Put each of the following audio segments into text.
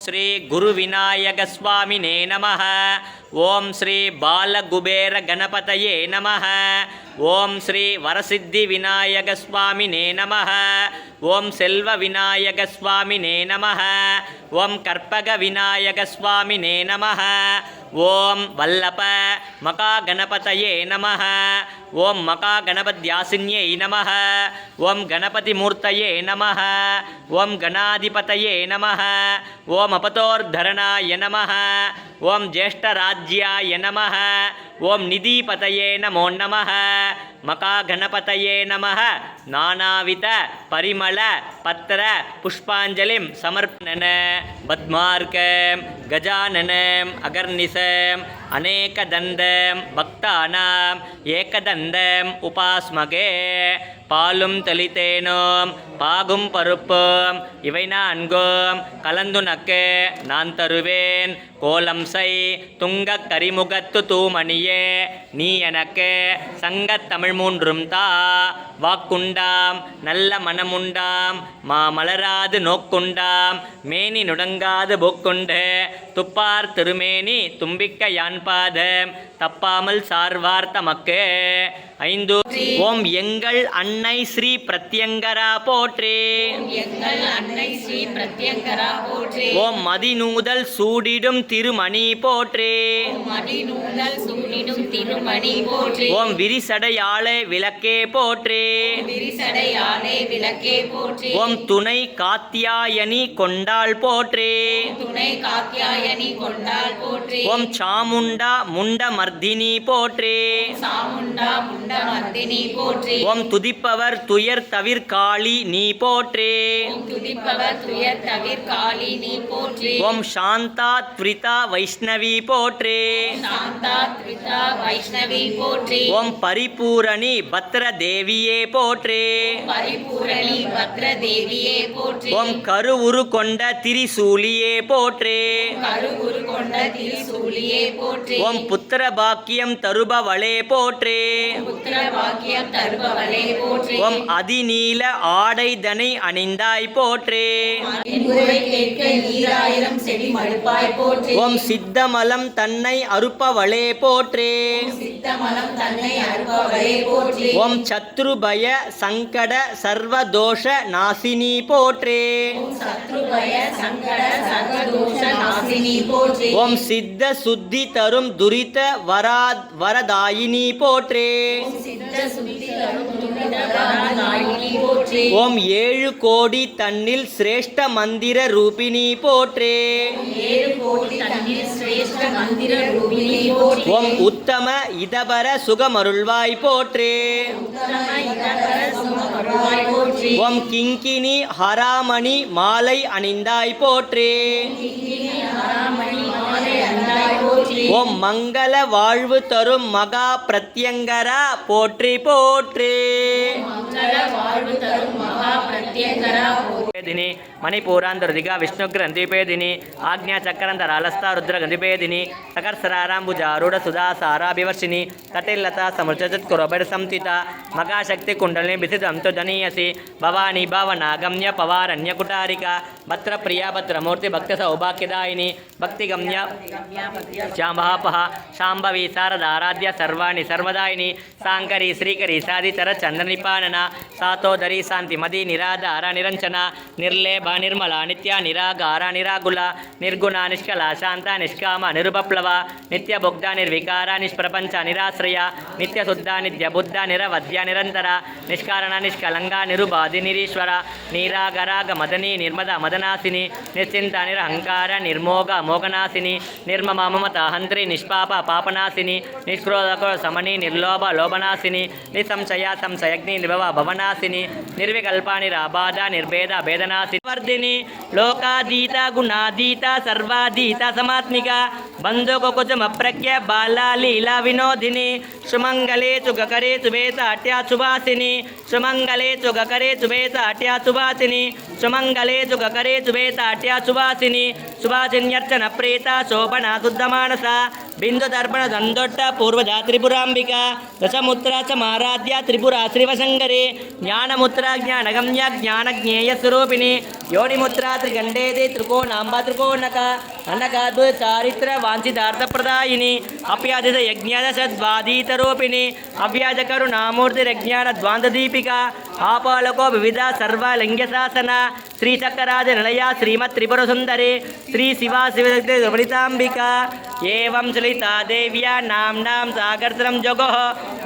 श्री गुरुविनायक स्वामिने नमः। ओम श्री बालकुबेर गणपतये नमः। ओम श्री वरसिद्धि विनायक स्वामिने नमः। ओम सेल्व विनायक स्वामिने नमः। ओम कर्पग विनायक स्वामिने नमः। ओम वल्लभ मका गणपतये नमः। ओम मका गणपत्यासिन्यै नमः। ओम गणपति मूर्तये नमः। ओम गणाधिपतये नमः। ओम अपतोर्धरणाय नमः। ओम ज्येष्ठराज्याय नमः। ओम निधिपतये नमो नमः। मका गणपतये नमः। नानाविध परिमल पत्र पुष्पांजलिं समर्पण पद्मार्कं गजाननम् अगर्निशम् अनेकदन्दं भक्तानाम् एकदन्दम् उपास्मगे பாலும் தெளித்தேனும் பாகும் பருப்பும் இவை நான்கும் கலந்துனக்கு நான் தருவேன். கோலம் செய் துங்கக் கரிமுகத்து தூமணியே நீ எனக்கு சங்கத் தமிழ் மூன்றும் தா. வாக்குண்டாம் நல்ல மனமுண்டாம் மாமலராது நோக்குண்டாம் மேனி நுடங்காது போக்குண்டு துப்பார் திருமேனி தும்பிக்க யான்பாதம் தப்பாமல் சார்வார் தமக்கு. 5 ஓம் எங்கள் அன்னை ஸ்ரீ பிரத்யங்கரா போற்றே. ஓம் மதிநூதல் சூடிடும் திருமணி போற்றே. ஓம் விரிசடையாளே விளக்கே போற்றே. ஓம் துணை காத்தியாயனி கொண்டாள் போற்றே. ஓம் சாமுண்டா முண்ட மர்தினி போற்றே. ஓம் துதிப்பவர் துயர் தவிர்காளி நீ போற்றே. ஓம் சாந்தா த்விதா வைஷ்ணவி போற்றே. ஓம் பரிபூரணி பத்ர தேவியே போற்றே. ஓம் கருவுரு கொண்ட திரிசூலியே போற்றே. ஓம் புத்திர பாக்கியம் தருபவளே போற்றே. ஓம் அதிநீல ஆடைதனை அணிந்தாய் போற்றே. ஓம் சித்தமலம் தன்னை அறுப்பவளே போற்றே. ஓம் சத்ருபய சங்கட சர்வதோஷ நாசினி போற்றே. ஓம் சித்த சுத்தி தரும் துரித வரதாயினி போற்றே. ஓம் 7 கோடி தன்னில் சிரேஷ்ட மந்திர ரூபிணி போற்றே. ஓம் உத்தம இதபர சுகமருள்வாய் போற்றே. ஓம் கிங்கினி ஹராமணி மாலை அணிந்தாய் போற்றே. ஓம் மங்கள வாழ்வு தரும் மகா பிரத்யங்கரா போற்றி போற்றே. मणिपूरांतरदिगा विष्णुग्रंथिपेदिनी आज्ञा चक्रांतरालस्ता रुद्रगंधिपेदिनी सकर्सरारांबुजारूढ़ सुधा साराभिवर्षिनी कटिलता समुचतुरबड़ संस्थिता मगाशक्ति कुंडलिनी बिसितं तो जनीयसी भवानी भावनागम्य पवारण्य कुटारिका भद्रप्रिया भद्रमूर्ति भक्त सौभाग्यदायिनी भक्तिगम्य श्यामहापह शांभवी शारदाराध्य सर्वाणि सर्वदायिनी सांकरी श्रीकरी साधिचर चंद्रनिपानना सातोदरी शांति मदी निराधार निरंजना निर्लेभा निर्मला नित्या निरागार निरागुला निर्गुणा निष्कला शांता निष्काम निरुपप्लव नित्य भुक्ता निर्विकारा निष्प्रपंच निराश्रया नित्य शुद्धा नित्य बुद्ध निरवध्य निरंतर निष्कारण निष्कलंगा निरुबाधि निरीश्वर निरागराग मदनी निर्मदा मदनासिनी निश्चिंत निरहंकार निर्मोग मोगनासिनी निर्ममा ममता हंत्री निष्पाप पापनासिनी निष्क्रोधक समनी निर्लोभ लोभनासिनी निसंशय संशयग्नि निर्भव भवनासिनी निर्विकल्पा निराबाध निर्भेद भेदनासिनी वर्धिनी लोकाधीता गुणाधीता सर्वाधीता समात्मिका बंधुकुकुजम अप्रज्ञ बाला लीला विनोदिनी सुमंगले सुगकरे सुभेसाट्या सुभासिनी सुमंगले सुगकरे सुभेसाट्या सुभासिनी सुमंगले सुगकरे सुभेसाट्या सुभासिनी सुभासिन्यर्चन प्रेता शोभना शुद्धमानसा बिंदु दर्पण दंडोट्ट पूर्वजा त्रिपुरांबिका दशमुद्रा च माराध्या त्रिपुरा श्रीवशंकरी ज्ञानमुद्रा ज्ञानगम्या ज्ञानज्ञेय स्वरूपिणी योनिमुद्रा त्रिगंडेति त्रिकोणांबा त्रिकोणक अनकाद्भुत चारित्र वांछितार्थ प्रदायिनी अप्यादित यज्ञादशद्वादीतरूपिणी अव्याज करुणामूर्तिरज्ञान द्वांद्वदीपिका आपालको विविधा सर्वलिंगशासन श्रीचक्रराज निलया श्रीमत् त्रिपुर सुंदरी श्री शिवा शिवशक्ति ललितांबिका एवं चलिता देव्या नाम्नां सागरतरं जगोः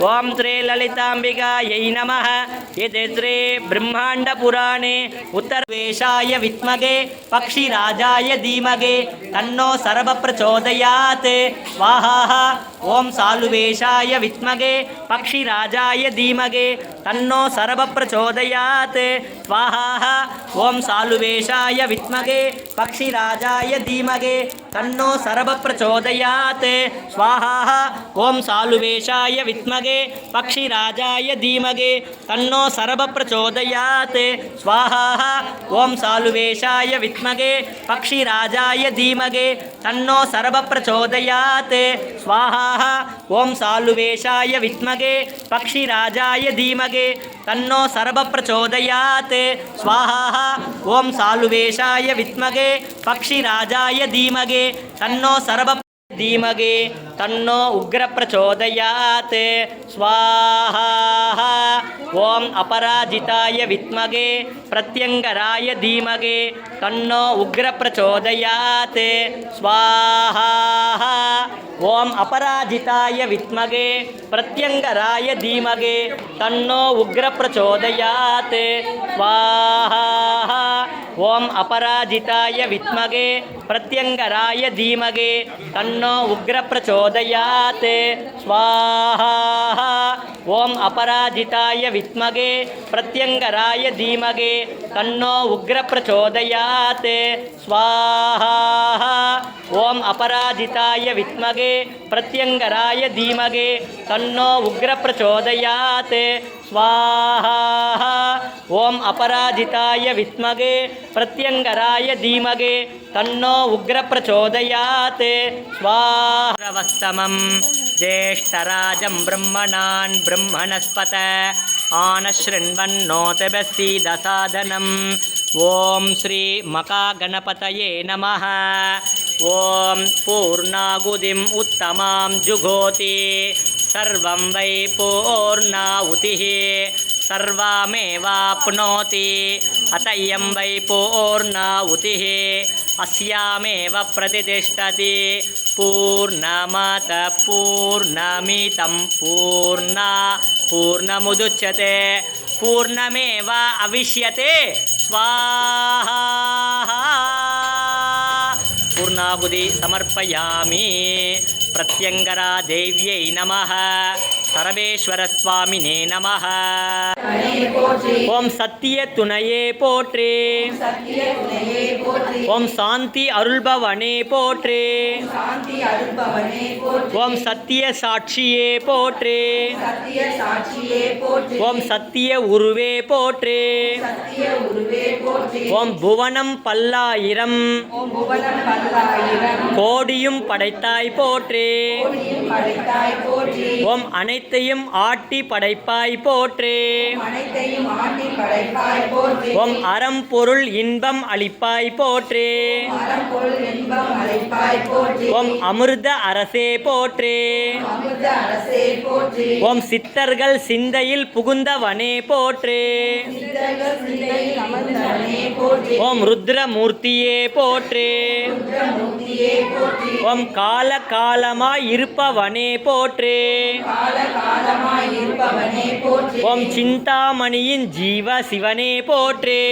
ओम श्री ललितांबिकायै नमः। इति श्री ब्रह्मांड पुराणे उत्तरवेशाय विद्महे पक्षिराजाय धीमहि तन्नो सर्व प्रचोदयात् स्वाहा। ओम सालुवेशाय विद्महे पक्षिराजाय धीमहि तन्नो सर्व प्रचोदयात् स्वाहा। ओम सालुवेशाय विद्महे पक्षिराजाय धीमहि तन्नो सर्व प्रचोदयात् स्वाहा। ओम सालुवेशाय विद्महे पक्षिराजाय धीमहि तन्नो सर्व प्रचोदयात् स्वाहा। ओम सालुवेशाय विद्महे पक्षिराजाय धीमहि तन्नो सर्व प्रचोदयात् स्वाहा। ओम सालुवेशाय विद्महे पक्षिराजाय धीमहि तन्नो सर्व प्रचोदयात् स्वाहा। ओम सालुवेशाय विद्महे पक्षिराजाय धीमहि तन्नो सर्व धीमहि तन्नो उग्र प्रचोदयात् स्वाहा। ओम अपराजिताय विद्महे प्रत्यंगराय धीमहि तन्नो उग्र प्रचोदयात् स्वाहा। ओम अपराजिताय विद्महे प्रत्यंगराय धीमहि तन्नो उग्र प्रचोदयात् स्वाहा। ओम अपराजिताय विद्महे प्रत्यंगराय धीमहि तन्नो उग्र प्रचोदयात् स्वाहा। ओम अपराजिताय विद्महे प्रत्यंगराय धीमहि तन्नो उग्र प्रचोदयात् स्वाहा। ओम अपराजिताय विद्महे प्रत्यंगराय धीमहि तन्नो उग्र प्रचोदयात् स्वाहा। ओम अपराजिताय विद्महे प्रत्यंगराय धीमहि तन्नो उग्र प्रचोदयात् स्वाहा। वस्तमं ज्येष्ठराजं ब्रह्मणान् ब्रह्मणस्पत आनशृण्वन्नोतिभिस्सीदसादनम्। ओम श्री मकागणपतये नमः। ओम पूर्णाहुतिम् उत्तमां जुहोति सर्वं वै पूर्णाहुतिः सर्वमेवाप्नोति अत इयं वै पूर्णाहुतिः अस्यामेव प्रतिष्ठति पूर्णमतः पूर्णमिदं पूर्णमुदच्यते पूर्णमेव अविष्यते स्वाहा। पूर्णाहुति समर्पयामि। प्रत्यंगरा देव्यै नमः। सर्वेश्वर स्वामिने नमः। ओम सत्य तुनये पोट्रे ओम शांति अरुள்பவனே போற்றே ओम सत्य साक्षिये पोट्रे ओम सत्य उरुवे पोट्रे ओम भुवனம் பல்லாயிரம் கோடியும் படைத்தாய் போற்றே ஓம் அனைத்தையும் ஆட்டி படைப்பாய் போற்றே ஓம் அறம் பொருள் இன்பம் அளிப்பாய் போற்றே ஓம் அமிர்த அரசே போற்றே ஓம் சித்தர்கள் சிந்தையில் புகுந்தவனே போற்றே ஓம் ருத்ரமூர்த்தியே போற்றே ஓம் கால காலமாய் இருப்பவனே போற்றே ஓம் சிந்தாமணியின் ஜீவ சிவனே போற்றே